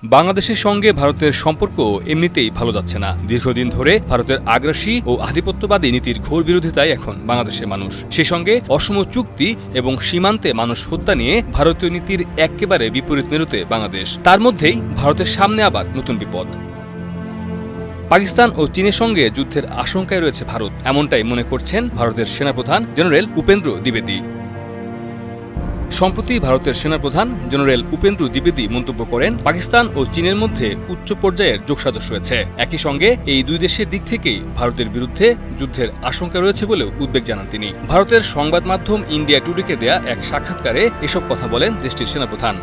বাংলাদেশের সঙ্গে ভারতের সম্পর্ক এমনিতেই ভালো যাচ্ছে না। দীর্ঘদিন ধরে ভারতের আগ্রাসী ও আধিপত্যবাদী নীতির ঘোর বিরোধিতায় এখন বাংলাদেশের মানুষ। সেই সঙ্গে অসম চুক্তি এবং সীমান্তে মানুষ হত্যা নিয়ে ভারতীয় নীতির একেবারে বিপরীত মেরুতে বাংলাদেশ। তার মধ্যেই ভারতের সামনে আবার নতুন বিপদ। পাকিস্তান ও চীনের সঙ্গে যুদ্ধের আশঙ্কায় রয়েছে ভারত, এমনটাই মনে করছেন ভারতের সেনাপ্রধান জেনারেল উপেন্দ্র দ্বিবেদী। সম্প্রতি ভারতের সেনাপ্রধান জেনারেল উপেন্দ্র দ্বিবেদী মন্তব্য করেন, পাকিস্তান ও চীনের মধ্যে উচ্চ পর্যায়ের যোগসাজশ রয়েছে। একই সঙ্গে এই দুই দেশের দিক থেকেই ভারতের বিরুদ্ধে যুদ্ধের আশঙ্কা রয়েছে বলেও উদ্বেগ জানান তিনি। ভারতের সংবাদ মাধ্যম ইন্ডিয়া টুডেকে দেয়া এক সাক্ষাৎকারে এসব কথা বলেন দেশটির সেনাপ্রধান।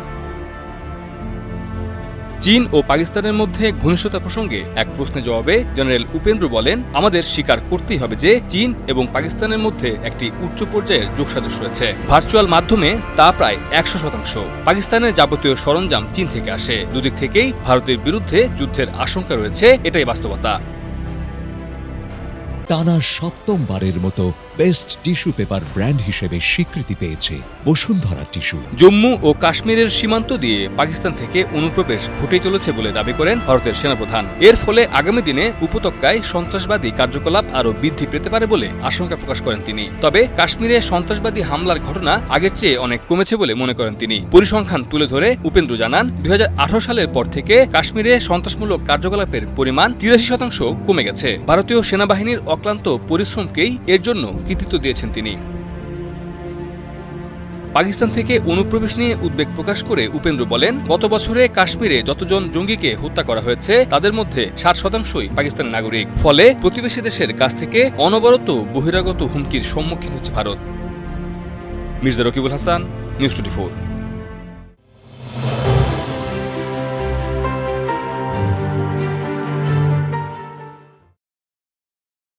চীন ও পাকিস্তানের মধ্যে ঘনিষ্ঠতা প্রসঙ্গে এক প্রশ্নের জবাবে জেনারেল উপেন্দ্র বলেন, আমাদের স্বীকার করতেই হবে যে চীন এবং পাকিস্তানের মধ্যে একটি উচ্চ পর্যায়ের যোগসাজশ রয়েছে। ভার্চুয়াল মাধ্যমে তা প্রায় 100%। পাকিস্তানের যাবতীয় সরঞ্জাম চীন থেকে আসে। দুদিক থেকেই ভারতের বিরুদ্ধে যুদ্ধের আশঙ্কা রয়েছে, এটাই বাস্তবতা। টানা সপ্তমবারের মতো বেস্ট টিস্যু পেপার ব্র্যান্ড হিসেবে স্বীকৃতি পেয়েছে বসুন্ধরা টিস্যু। জম্মু ও কাশ্মীরের সীমান্ত দিয়ে পাকিস্তান থেকে অনুপ্রবেশ ঘটে চলেছে বলে দাবি করেন ভারতের সেনাপ্রধান। এর ফলে আগামী দিনে উপত্যকায় সন্ত্রাসবাদী কার্যকলাপ আরও বৃদ্ধি পেতে পারে বলে আশঙ্কা প্রকাশ করেন তিনি। তবে কাশ্মীরে সন্ত্রাসবাদী হামলার ঘটনা আগের চেয়ে অনেক কমেছে বলে মনে করেন তিনি। পরিসংখ্যান তুলে ধরে উপেন্দ্র জানান, 2018 সালের পর থেকে কাশ্মীরে সন্ত্রাসমূলক কার্যকলাপের পরিমাণ 83% কমে গেছে। ভারতীয় সেনাবাহিনীর অক্লান্ত পরিশ্রমকেই এর জন্য কৃতিত্ব দিয়েছেন তিনি। পাকিস্তান থেকে অনুপ্রবেশ নিয়ে উদ্বেগ প্রকাশ করে উপেন্দ্র বলেন, গত বছরে কাশ্মীরে যতজন জঙ্গিকে হত্যা করা হয়েছে তাদের মধ্যে 60%ই পাকিস্তানের নাগরিক। ফলে প্রতিবেশী দেশের কাছ থেকে অনবরত বহিরাগত হুমকির সম্মুখীন হচ্ছে ভারত। মির্জা রকিবুল হাসান, নিউজ 24।